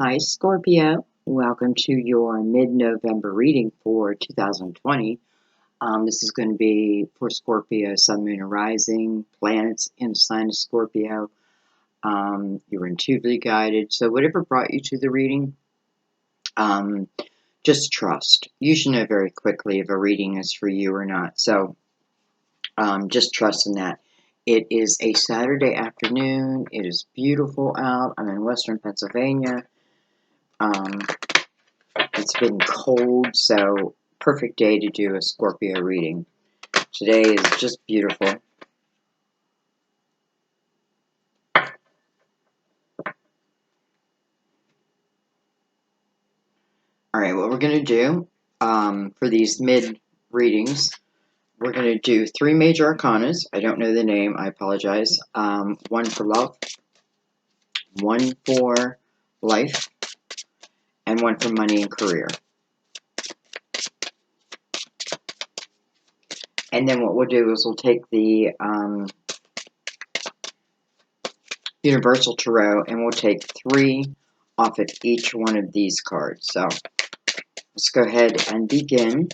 Hi, Scorpio. Welcome to your mid-November reading for 2020. This is going to be for Scorpio, Sun, Moon, and Rising, planets in the sign of Scorpio. You're intuitively guided. So whatever brought you to the reading, just trust. You should know very quickly if a reading is for you or not. So just trust in that. It is a Saturday afternoon. It is beautiful out. I'm in Western Pennsylvania. It's been cold, so perfect day to do a Scorpio reading. Today is just beautiful. Alright, what we're going to do for these mid readings, we're going to do 3 major arcanas. I don't know the name, I apologize. 1 for love, 1 for life, and 1 for money and career. And then what we'll do is we'll take the Universal Tarot and we'll take 3 off of each one of these cards. So let's go ahead and begin.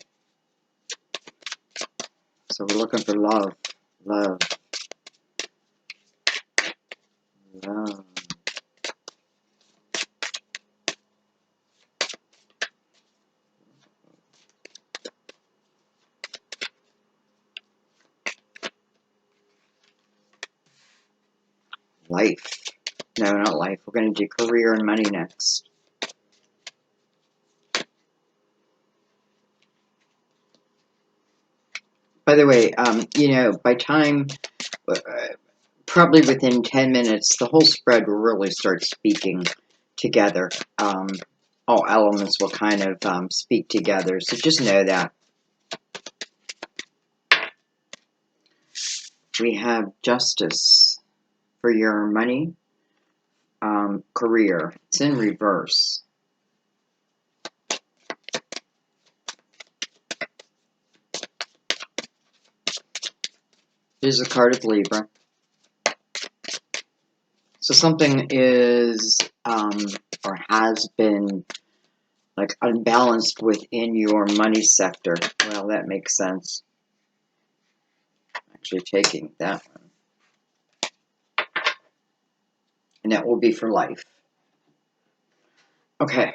So we're looking for love, love, love. Life. No, not life. We're going to do career and money next. By the way, by time, probably within 10 minutes, the whole spread will really start speaking together. All elements will kind of speak together, so just know that. We have justice for your money, career. It's in reverse. Here's a card of Libra. So something is, or has been, like, unbalanced within your money sector. Well, that makes sense. Actually taking that one. And that will be for life. Okay.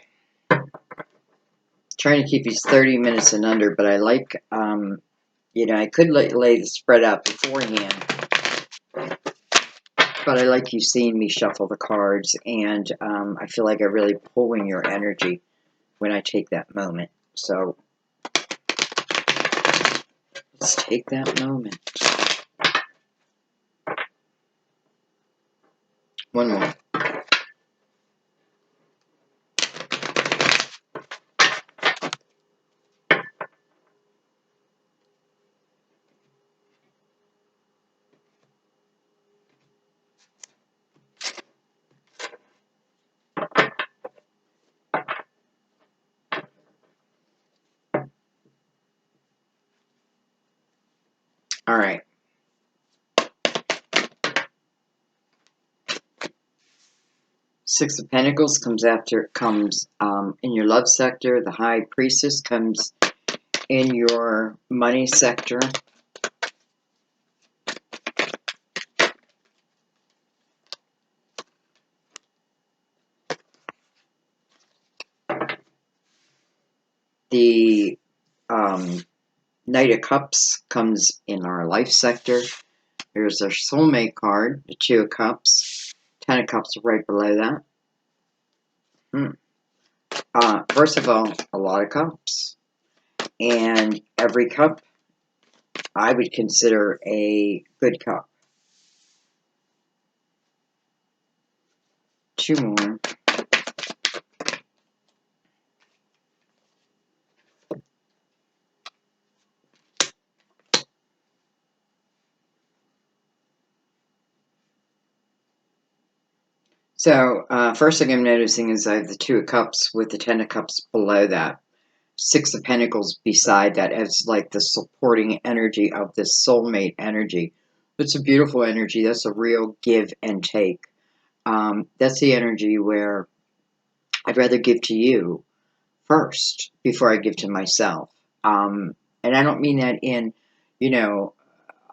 Trying to keep these 30 minutes and under, but I like, I could lay the spread out beforehand. But I like you seeing me shuffle the cards, and I feel like I'm really pulling your energy when I take that moment. So let's take that moment. One more. All right. Six of Pentacles comes in your love sector. The High Priestess comes in your money sector. The Knight of Cups comes in our life sector. There's our Soulmate Card, the 2 of Cups. 10 of Cups right below that. First of all, a lot of cups. And every cup I would consider a good cup. 2 more. So, first thing I'm noticing is I have the 2 of Cups with the 10 of Cups below that. 6 of Pentacles beside that as like the supporting energy of this soulmate energy. It's a beautiful energy. That's a real give and take. That's the energy where I'd rather give to you first before I give to myself. And I don't mean that in, you know,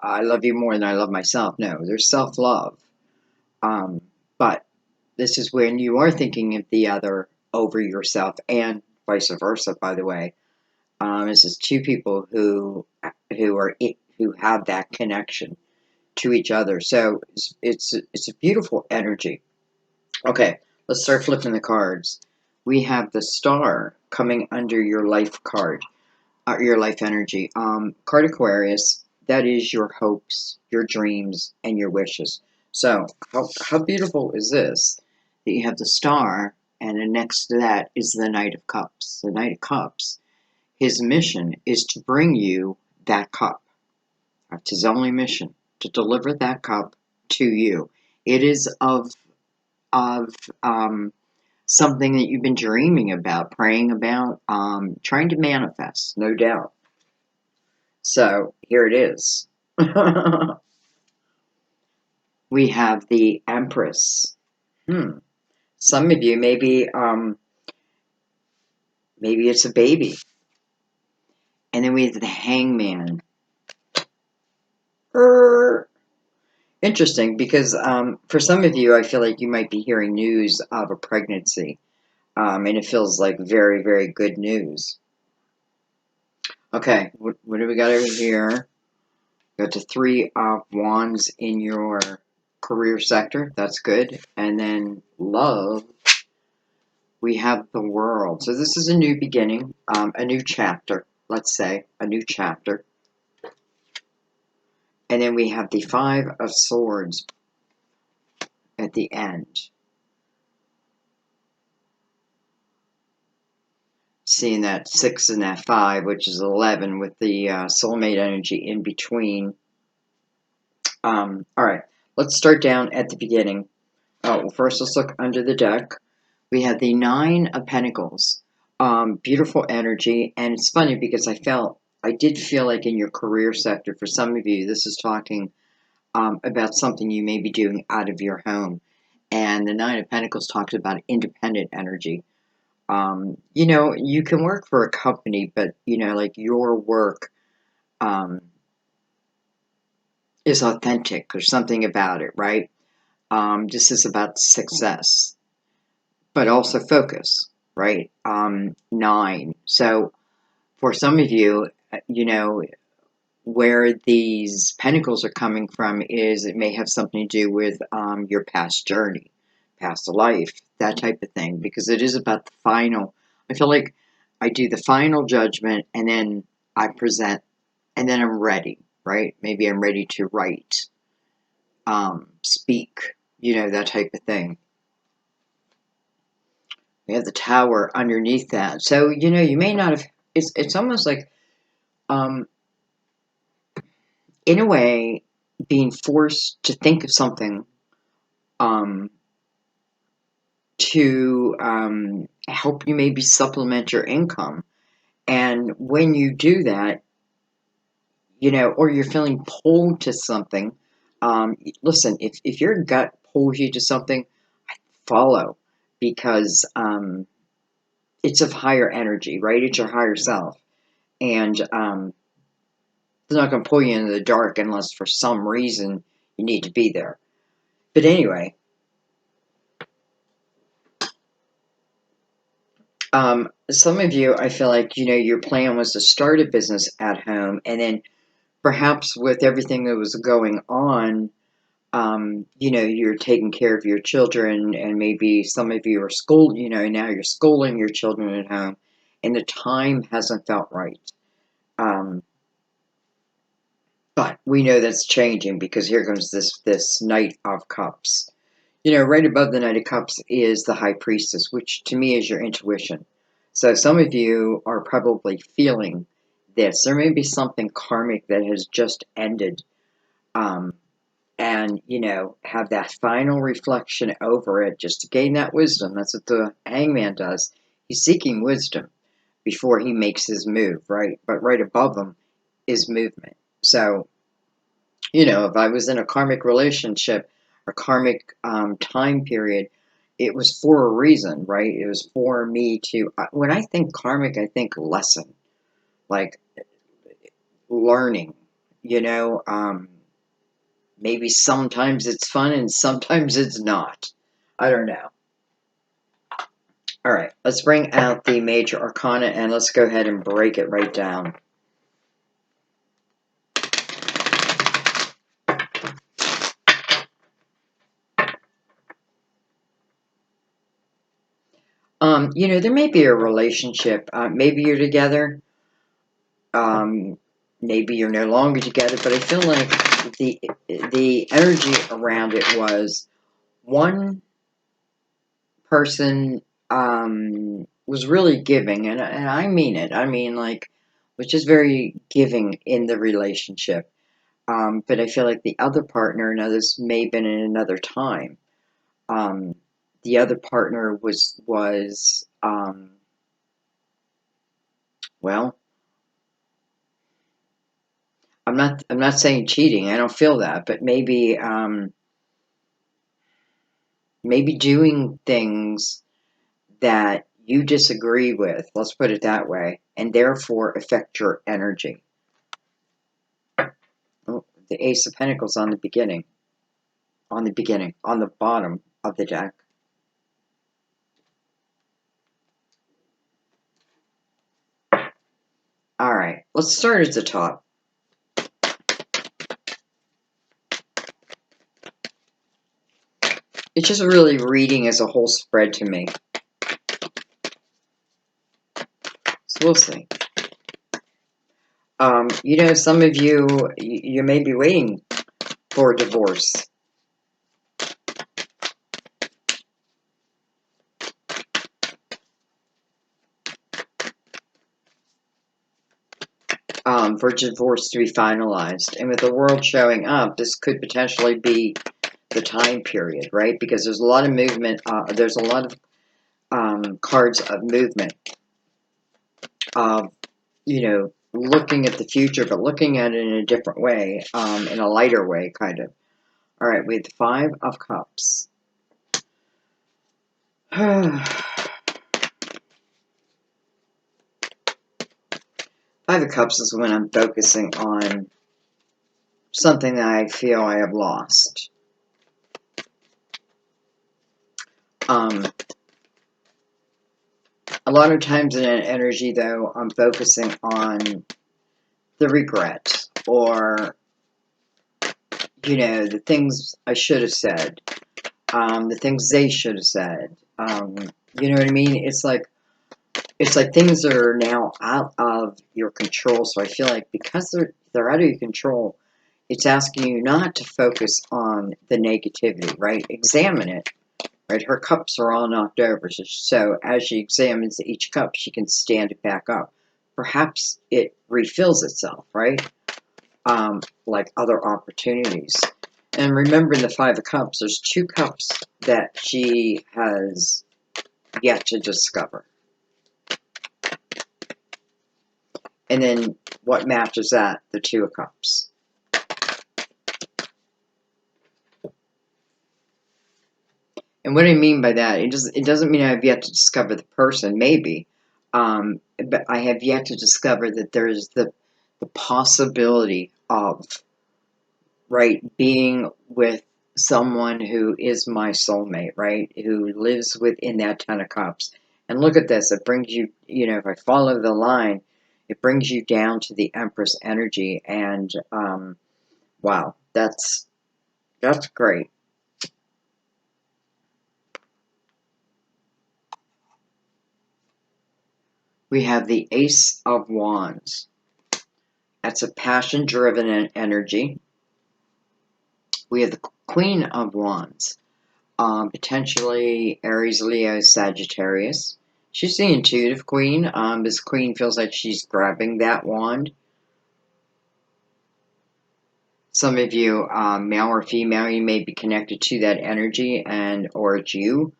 I love you more than I love myself. No, there's self-love. But this is when you are thinking of the other over yourself, and vice versa, by the way. This is two people who have that connection to each other. So it's a beautiful energy. Okay, let's start flipping the cards. We have the Star coming under your life card, your life energy. Card Aquarius, that is your hopes, your dreams, and your wishes. So, how beautiful is this? That you have the Star, and then next to that is the Knight of Cups. The Knight of Cups, his mission is to bring you that cup. That's his only mission, to deliver that cup to you. It is of something that you've been dreaming about, praying about, trying to manifest, no doubt. So here it is. We have the Empress. Some of you maybe it's a baby, and then we have the Hangman. Interesting, because for some of you, I feel like you might be hearing news of a pregnancy, and it feels like very, very good news. Okay, what do we got over here? Got the Three of Wands in your career sector. That's good. And then love, we have the World. So this is a new beginning, a new chapter, let's say, a new chapter. And then we have the Five of Swords at the end. Seeing that 6 and that 5, which is 11, with the soulmate energy in between. All right, let's start down at the beginning. Oh, well, first let's look under the deck. We have the Nine of Pentacles. Beautiful energy, and it's funny because I did feel like in your career sector, for some of you, this is talking about something you may be doing out of your home. And the Nine of Pentacles talks about independent energy. You know, you can work for a company, but, you know, like your work is authentic. There's something about it, right? This is about success, but also focus, right? 9. So for some of you, you know, where these pentacles are coming from is it may have something to do with your past journey, past life, that type of thing, because it is about the final. I feel like I do the final judgment, and then I present, and then I'm ready, right? Maybe I'm ready to write, speak, you know, that type of thing. We have the Tower underneath that. So, you know, you may not have, it's almost like, in a way, being forced to think of something to help you maybe supplement your income. And when you do that, you know, or you're feeling pulled to something, listen, if your gut pulls you to something, follow, because it's of higher energy, right? It's your higher self. And it's not going to pull you into the dark unless for some reason you need to be there. But anyway, some of you, I feel like, you know, your plan was to start a business at home, and then perhaps with everything that was going on, you know, you're taking care of your children, and maybe some of you are school, you know, now you're schooling your children at home, and the time hasn't felt right. But we know that's changing, because here comes this Knight of Cups. You know, right above the Knight of Cups is the High Priestess, which to me is your intuition. So some of you are probably feeling this. There may be something karmic that has just ended, and, you know, have that final reflection over it just to gain that wisdom. That's what the Hangman does. He's seeking wisdom before he makes his move, right? But right above him is movement. So, you know, if I was in a karmic relationship or karmic time period, it was for a reason, right? It was for me to, when I think karmic, I think lesson, like learning, you know, maybe sometimes it's fun and sometimes it's not. I don't know. All right, let's bring out the major arcana and let's go ahead and break it right down. You know, there may be a relationship. Maybe you're together. Um, Maybe you're no longer together. But I feel like the energy around it was one person was really giving, and I mean it. I mean, like, was just very giving in the relationship. But I feel like the other partner, now this may have been in another time. Um, the other partner was well, I'm not saying cheating. I don't feel that, but maybe doing things that you disagree with. Let's put it that way, and therefore affect your energy. Oh, the Ace of Pentacles on the beginning, on the bottom of the deck. All right, let's start at the top. It's just really reading as a whole spread to me. So we'll see. You know, some of you may be waiting for a divorce. For divorce to be finalized. And with the world showing up, this could potentially be the time period, right? Because there's a lot of movement. There's a lot of cards of movement. You know, looking at the future, but looking at it in a different way, in a lighter way, kind of. All right, we have the Five of Cups. Five of Cups is when I'm focusing on something that I feel I have lost. A lot of times in an energy, though, I'm focusing on the regret or, you know, the things I should have said, the things they should have said. You know what I mean? It's like things are now out of your control. So I feel like because they're out of your control, it's asking you not to focus on the negativity, right? Examine it, right? Her cups are all knocked over. So as she examines each cup, she can stand it back up. Perhaps it refills itself, right? Like other opportunities. And remember, in the Five of Cups, there's two cups that she has yet to discover. And then what matches that? The Two of Cups. And what I mean by that, it doesn't mean I've yet to discover the person, maybe. But I have yet to discover that there's the possibility of, right, being with someone who is my soulmate, right, who lives within that Ten of Cups. And look at this, it brings you, you know, if I follow the line, it brings you down to the Empress energy, and wow, that's great. We have the Ace of Wands. That's a passion-driven energy. We have the Queen of Wands. Potentially Aries, Leo, Sagittarius. She's the intuitive queen. This queen feels like she's grabbing that wand. Some of you, male or female, you may be connected to that energy, or it's you.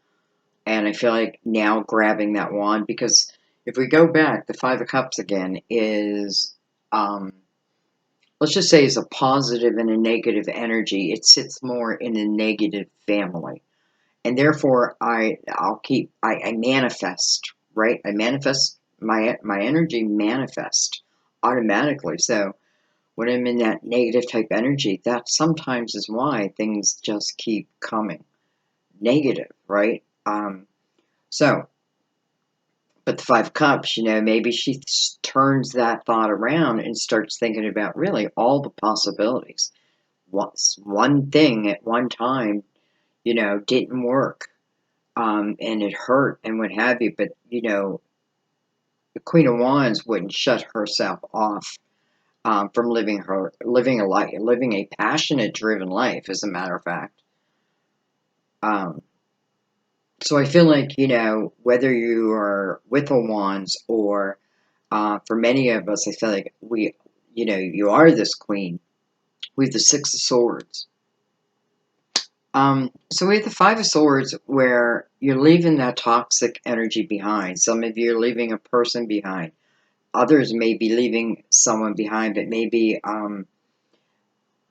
And I feel like now grabbing that wand, because if we go back, the Five of Cups again is, let's just say, is a positive and a negative energy. It sits more in the negative family. and therefore I manifest, right? I manifest my energy manifest automatically. So when I'm in that negative type energy, that sometimes is why things just keep coming negative, right? So, but the Five of Cups, maybe she turns that thought around and starts thinking about really all the possibilities. One thing at one time, didn't work, and it hurt and what have you, but, the Queen of Wands wouldn't shut herself off from living a passionate, driven life, as a matter of fact. So I feel like, whether you are with a Wands or for many of us, I feel like you are this queen. We have the Six of Swords. So we have the Five of Swords where you're leaving that toxic energy behind. Some of you are leaving a person behind. Others may be leaving someone behind, but maybe,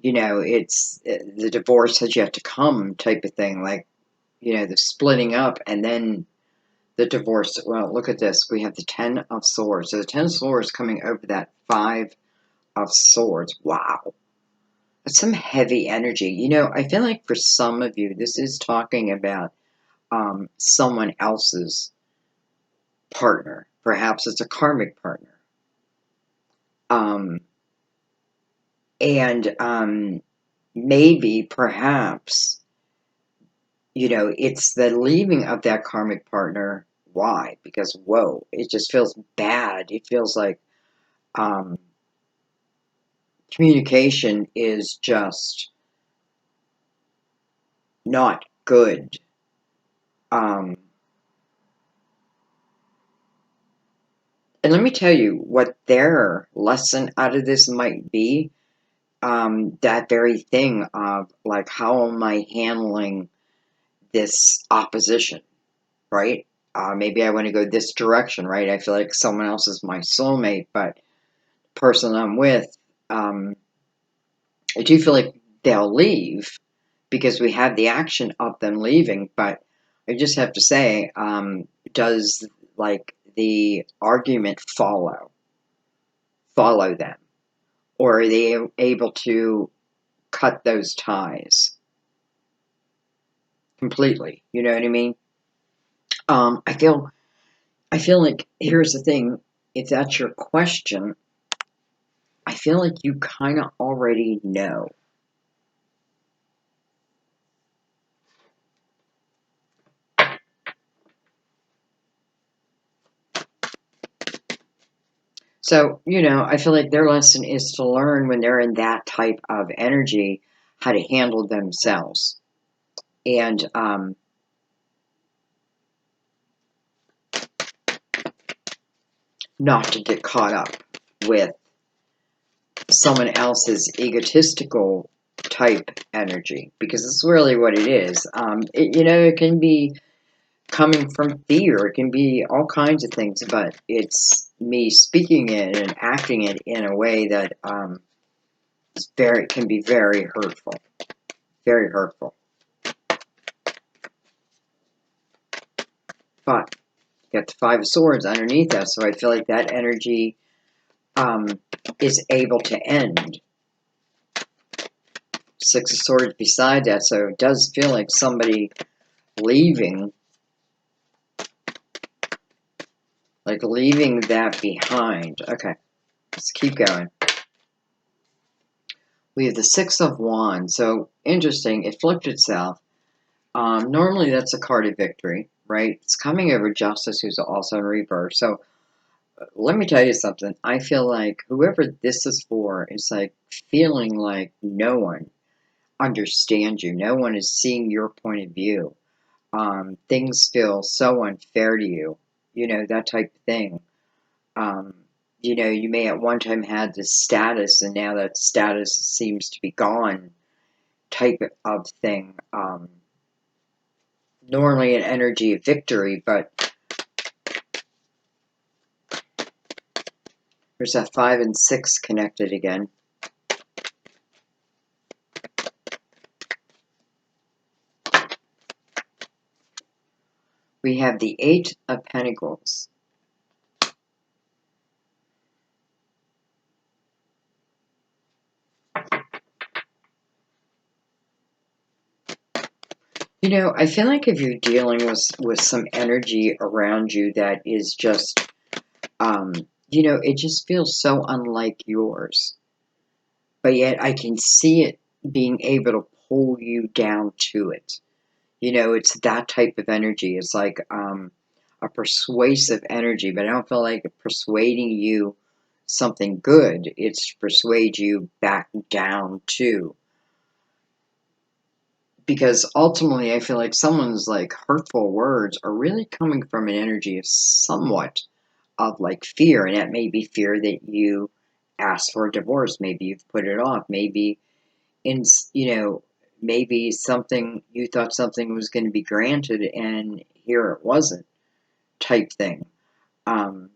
it's the divorce has yet to come type of thing. Like, the splitting up and then the divorce. Well, look at this. We have the Ten of Swords. So the Ten of Swords coming over that Five of Swords. Wow. That's some heavy energy. I feel like for some of you, this is talking about someone else's partner. Perhaps it's a karmic partner. And maybe, perhaps, it's the leaving of that karmic partner. Why? Because, whoa, it just feels bad. It feels like communication is just not good. And let me tell you what their lesson out of this might be. That very thing of, like, how am I handling this opposition, right? Maybe I want to go this direction, right? I feel like someone else is my soulmate, but the person I'm with, I do feel like they'll leave because we have the action of them leaving, but I just have to say, does, like, the argument follow them? Or are they able to cut those ties completely? You know what I mean? I feel like, here's the thing, if that's your question, I feel like you kind of already know. So, I feel like their lesson is to learn when they're in that type of energy how to handle themselves. And not to get caught up with someone else's egotistical type energy, because it's really what it is. It can be coming from fear, it can be all kinds of things, but it's me speaking it and acting it in a way that can be very hurtful, very hurtful. But you got the Five of Swords underneath that, so I feel like that energy is able to end. Six of Swords beside that, so it does feel like somebody leaving, like leaving that behind. Okay, let's keep going. We have the Six of Wands. So interesting, it flipped itself. Normally that's a card of victory, right? It's coming over Justice, who's also in reverse. So let me tell you something. I feel like whoever this is for is like feeling like no one understands you. No one is seeing your point of view. Things feel so unfair to you. That type of thing. You may at one time had this status, and now that status seems to be gone, type of thing. Normally an energy of victory, but there's that 5 and 6 connected again. We have the Eight of Pentacles. You know, I feel like if you're dealing with some energy around you that is just, you know, it just feels so unlike yours. But yet I can see it being able to pull you down to it. You know, it's that type of energy. It's like a persuasive energy, but I don't feel like persuading you something good. It's to persuade you back down to. Because ultimately, I feel like someone's like hurtful words are really coming from an energy of somewhat of like fear, and that may be fear that you asked for a divorce. Maybe you've put it off. Maybe in you know, maybe something you thought something was going to be granted, and here it wasn't. Type thing. Um,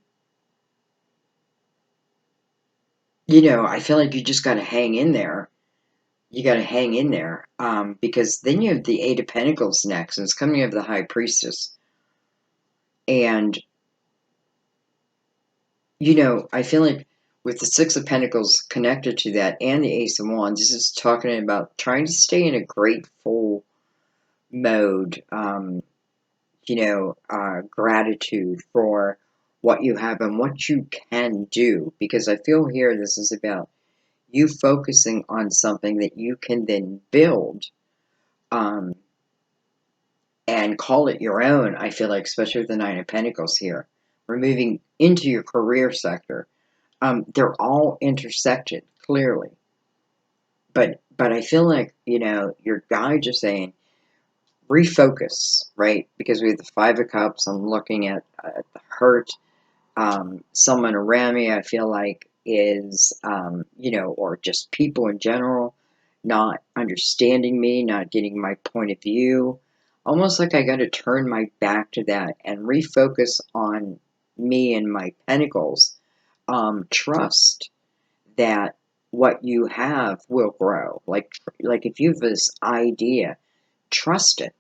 you know, I feel like you just got to hang in there. You got to hang in there because then you have the Eight of Pentacles next, and it's coming of the High Priestess. And, you know, I feel like with the Six of Pentacles connected to that and the Ace of Wands, this is talking about trying to stay in a grateful mode, you know, gratitude for what you have and what you can do. Because I feel here this is about you focusing on something that you can then build um, and call it your own. I feel like, especially with the Nine of Pentacles here, we're moving into your career sector. They're all intersected clearly, but I feel like, you know, your guide is saying refocus, right? Because we have the Five of Cups. I'm looking at the hurt. Someone around me, I feel like, is, you know, or just people in general, not understanding me, not getting my point of view. Almost like I got to turn my back to that and refocus on me and my pentacles. Trust that what you have will grow. Like if you have this idea, trust it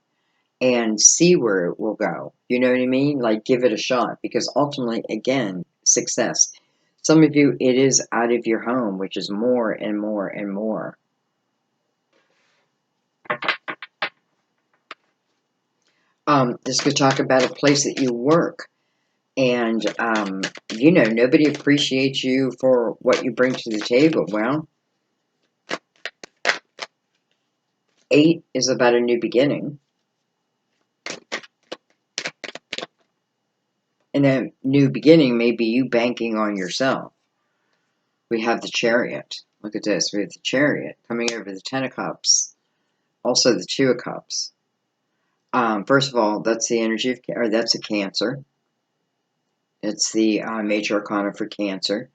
and see where it will go. You know what I mean? Like, give it a shot because ultimately, again, success. Some of you, it is out of your home, which is more and more and more. This could talk about a place that you work. And, you know, nobody appreciates you for what you bring to the table. Well, 8 is about a new beginning. And a new beginning may be you banking on yourself. We have the Chariot. Look at this. We have the Chariot coming over the Ten of Cups. Also the Two of Cups. First of all, that's the energy of, or that's a Cancer. It's the major arcana for Cancer.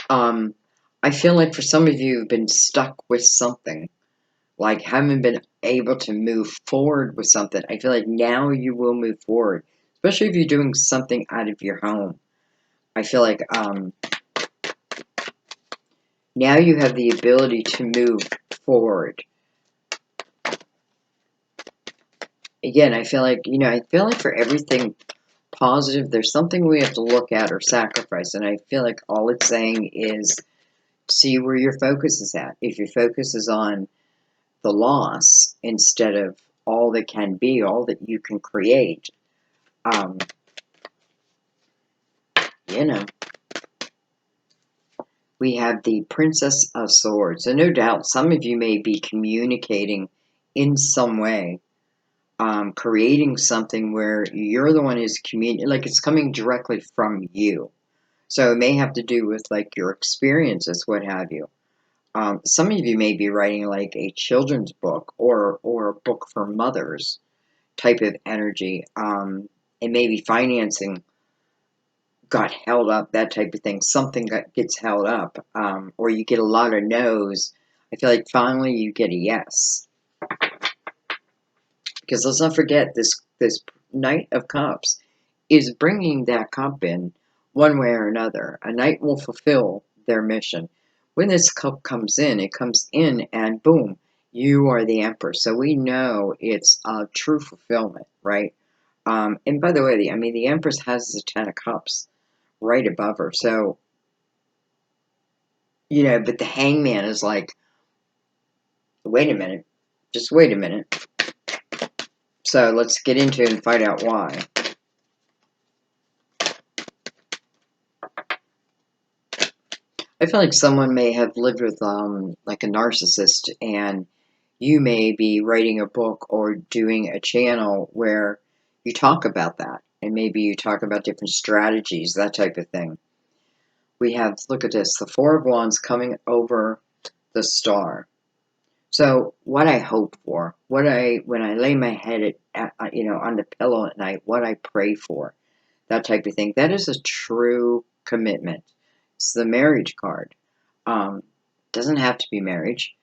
I feel like for some of you who've been stuck with something, like haven't been able to move forward with something, I feel like now you will move forward, especially if you're doing something out of your home. I feel like now you have the ability to move forward. Again, I feel like, you know, I feel like for everything positive, there's something we have to look at or sacrifice. And I feel like all it's saying is see where your focus is at. If your focus is on the loss instead of all that can be, all that you can create, you know, we have the Princess of Swords. So no doubt some of you may be communicating in some way, creating something where you're the one who's communicating, like it's coming directly from you. So it may have to do with like your experiences, what have you. Some of you may be writing like a children's book or a book for mothers type of energy. And maybe financing got held up, that type of thing. Something gets held up, or you get a lot of no's. I feel like finally you get a yes. Because let's not forget, this Knight of Cups is bringing that cup in one way or another. A knight will fulfill their mission. When this cup comes in, it comes in and boom, You are the Empress. So we know it's a true fulfillment, right? And by the way, the Empress has the Ten of Cups right above her. So, but the Hangman is like, wait a minute. Just wait a minute. So let's get into it and find out why. I feel like someone may have lived with like a narcissist, and you may be writing a book or doing a channel where you talk about that, and maybe you talk about different strategies, that type of thing. We have, look at this, the Four of Wands coming over the Star. So what I hope for, when I lay my head on the pillow at night, what I pray for, that type of thing, that is a true commitment. It's the marriage card. Um, doesn't have to be marriage,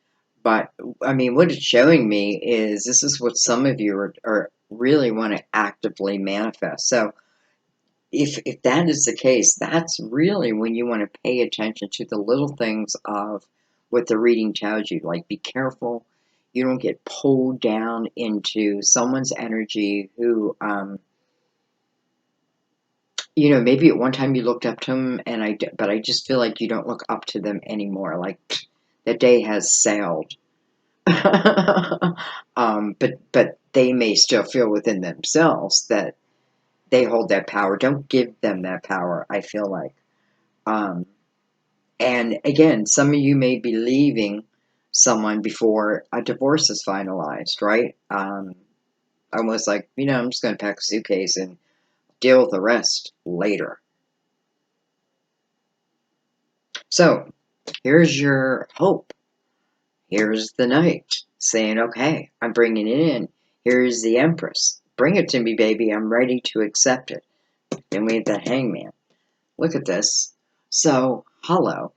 but what it's showing me is this is what some of you are really want to actively manifest. So if that is the case, that's really when you want to pay attention to the little things of what the reading tells you. Like, be careful you don't get pulled down into someone's energy who, maybe at one time you looked up to them, but I just feel like you don't look up to them anymore. Like, that day has sailed. But they may still feel within themselves that they hold that power. Don't give them that power, I feel like. Um, and again, some of you may be leaving someone before a divorce is finalized, right? Almost like, I'm just going to pack a suitcase and deal with the rest later. So, here's your hope. Here's the Knight saying, okay, I'm bringing it in. Here's the Empress. Bring it to me, baby. I'm ready to accept it. Then we have the Hangman. Look at this. So, hello.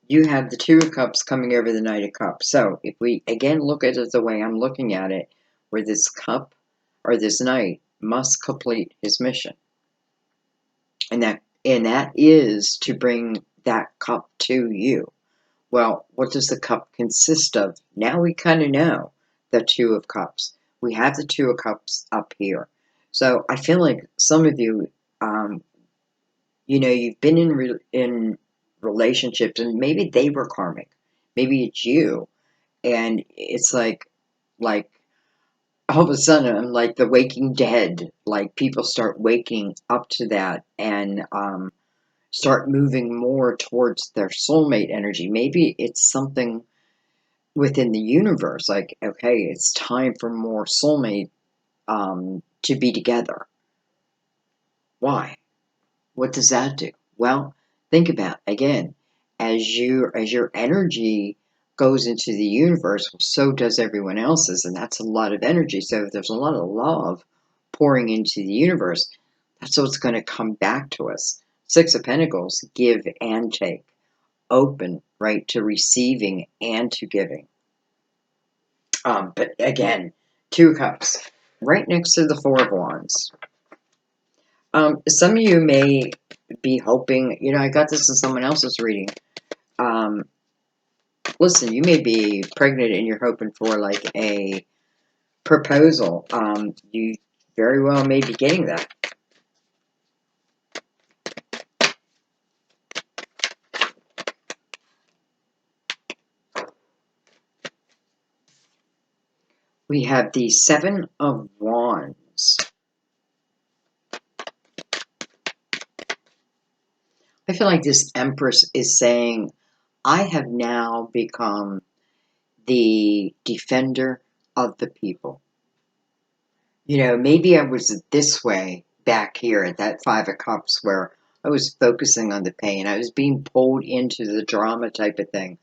You have the Two of Cups coming over the Knight of Cups. So, if we again look at it the way I'm looking at it, where this cup or this knight must complete his mission. And that is to bring that cup to you. Well, what does the cup consist of? Now we kind of know the Two of Cups. We have the Two of Cups up here. So I feel like some of you, you've been in relationships, and maybe they were karmic. Maybe it's you, and it's like all of a sudden I'm like the Waking Dead. Like, people start waking up to that and start moving more towards their soulmate energy. Maybe it's something within the universe, like, okay, it's time for more soulmate to be together. Why? What does that do? Well, think about, again, as your energy goes into the universe, so does everyone else's, and that's a lot of energy. So if there's a lot of love pouring into the universe, that's what's going to come back to us. Six of Pentacles, give and take, open, right, to receiving and to giving. But again, Two Cups, right next to the Four of Wands. Some of you may be hoping, I got this in someone else's reading. Listen, you may be pregnant and you're hoping for like a proposal. You very well may be getting that. We have the Seven of Wands. I feel like this Empress is saying, I have now become the defender of the people. Maybe I was this way back here at that Five of Cups where I was focusing on the pain. I was being pulled into the drama type of thing.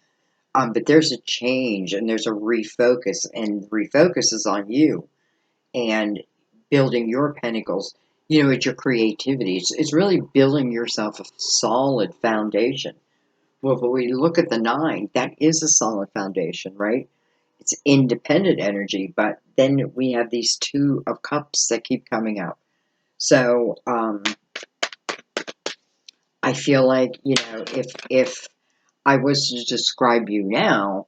But there's a change and there's a refocus, and refocus is on you and building your pentacles. It's your creativity. It's really building yourself a solid foundation. Well, if we look at the Nine, that is a solid foundation, right? It's independent energy, but then we have these Two of Cups that keep coming up. So I feel like, if I was to describe you now,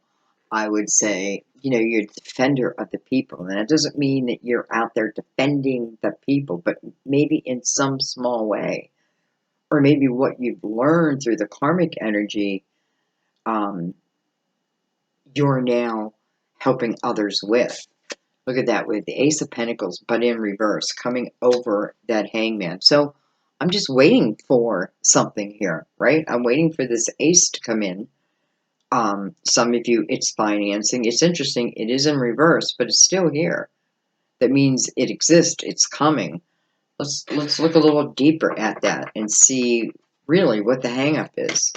I would say, you're the defender of the people. And that doesn't mean that you're out there defending the people, but maybe in some small way, or maybe what you've learned through the karmic energy, um, you're now helping others with. Look at that, with the Ace of Pentacles, but in reverse, coming over that Hangman. So I'm just waiting for something here, right? I'm waiting for this Ace to come in. Some of you, it's financing. It's interesting. It is in reverse, but it's still here. That means it exists. It's coming. Let's look a little deeper at that and see really what the hang up is.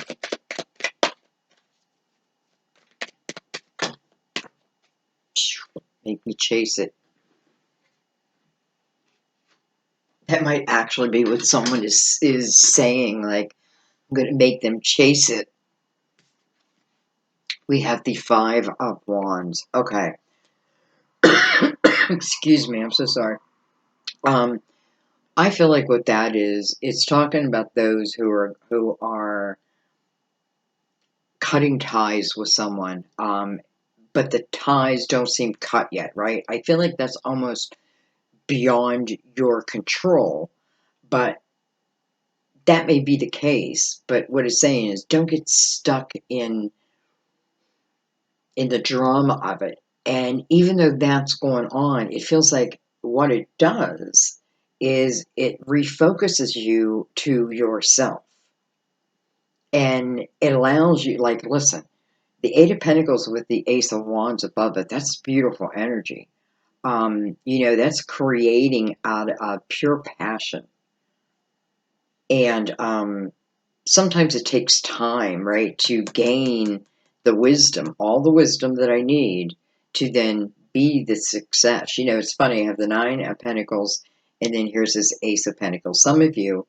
Make me chase it. That might actually be what someone is saying, like, I'm going to make them chase it. We have the Five of Wands. Okay. Excuse me, I'm so sorry. I feel like what that is, it's talking about those who are cutting ties with someone, but the ties don't seem cut yet, right? I feel like that's almost beyond your control, but that may be the case. But what it's saying is, don't get stuck in the drama of it. And even though that's going on, it feels like what it does is it refocuses you to yourself. And it allows you, like, listen, the Eight of Pentacles with the Ace of Wands above it, that's beautiful energy. That's creating out of pure passion. And sometimes it takes time, right, to gain the wisdom, all the wisdom that I need to then be the success. It's funny, I have the Nine of Pentacles, and then here's this Ace of Pentacles. Some of you,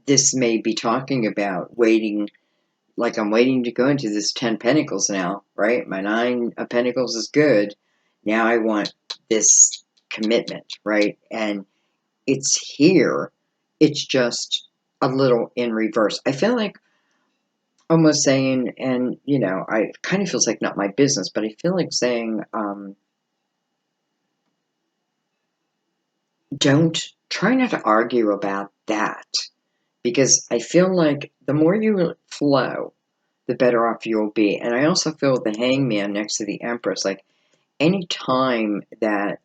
this may be talking about waiting, like I'm waiting to go into this 10 Pentacles now, right? My Nine of Pentacles is good. Now I want this commitment, right? And it's here. It's just a little in reverse. I feel like almost saying, and I kind of feels like not my business, but I feel like saying, don't try not to argue about that, because I feel like the more you flow, the better off you'll be. And I also feel with the Hangman next to the Empress, like any time that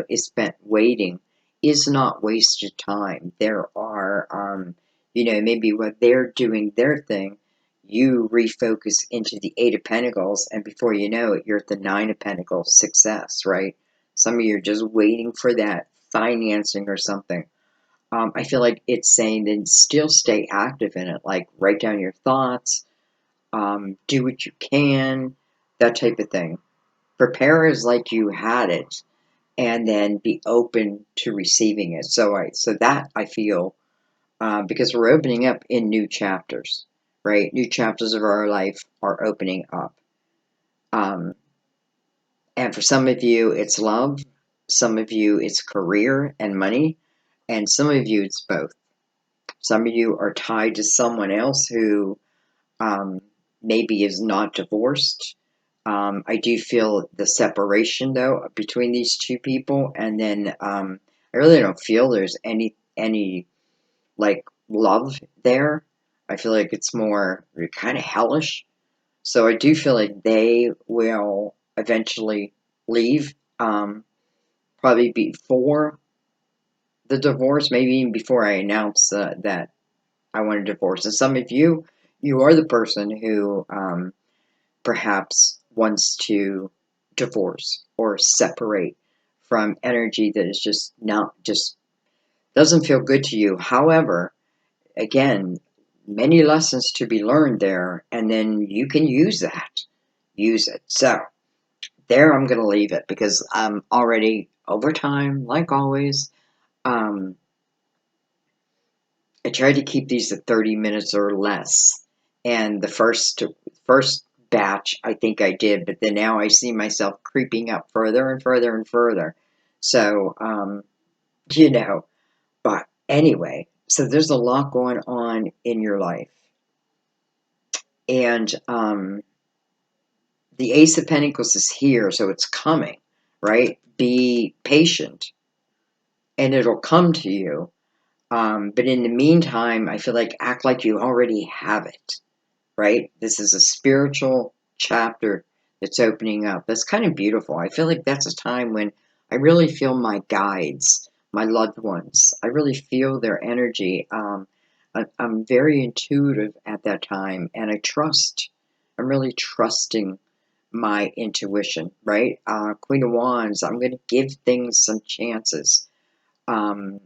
is spent waiting is not wasted time. There are maybe what they're doing their thing, you refocus into the Eight of Pentacles, and before you know it, you're at the Nine of Pentacles, success, right? Some of you are just waiting for that financing or something. I feel like it's saying then still stay active in it, like write down your thoughts, do what you can, that type of thing. Prepare as like you had it, and then be open to receiving it. So that I feel, because we're opening up in new chapters, right? New chapters of our life are opening up. And for some of you, it's love. Some of you, it's career and money. And some of you, it's both. Some of you are tied to someone else who maybe is not divorced. I do feel the separation, though, between these two people. And then I really don't feel there's any like love there. I feel like it's more kind of hellish. So I do feel like they will eventually leave, probably before the divorce, maybe even before I announce that I want a divorce. And some of you, you are the person who perhaps wants to divorce or separate from energy that is just doesn't feel good to you. However, again, many lessons to be learned there, and then you can use that. Use it. So, there I'm going to leave it because I'm already over time, like always. Um, I tried to keep these at 30 minutes or less. And the first batch, I think I did, but then now I see myself creeping up further and further and further. So, you know, but anyway, so there's a lot going on in your life. And The Ace of Pentacles is here, so it's coming, right? Be patient, and it'll come to you. But in the meantime, I feel like act like you already have it, right? This is a spiritual chapter that's opening up. That's kind of beautiful. I feel like that's a time when I really feel my guides, my loved ones. I really feel their energy. I'm very intuitive at that time, and I trust. I'm really trusting my intuition, right? Queen of Wands, I'm going to give things some chances. Um,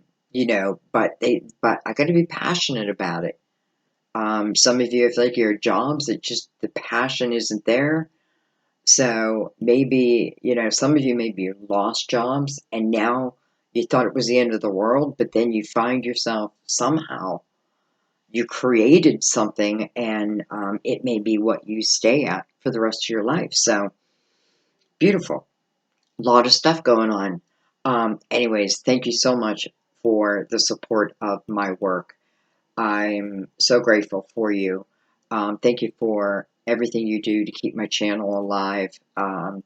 but I got to be passionate about it. Some of you, I feel like your jobs, it just, the passion isn't there. So maybe, some of you maybe lost jobs and now you thought it was the end of the world, but then you find yourself somehow, you created something and it may be what you stay at for the rest of your life. So beautiful. A lot of stuff going on. Anyways, thank you so much for the support of my work. I'm so grateful for you. Thank you for everything you do to keep my channel alive. I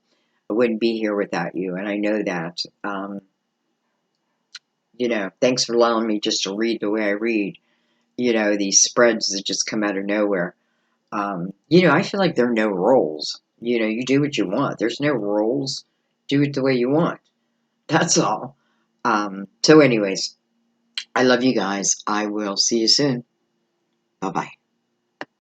wouldn't be here without you, and I know that. Thanks for allowing me just to read the way I read. These spreads that just come out of nowhere. I feel like there are no rules. You do what you want. There's no rules. Do it the way you want. That's all. So anyways, I love you guys. I will see you soon. Bye-bye.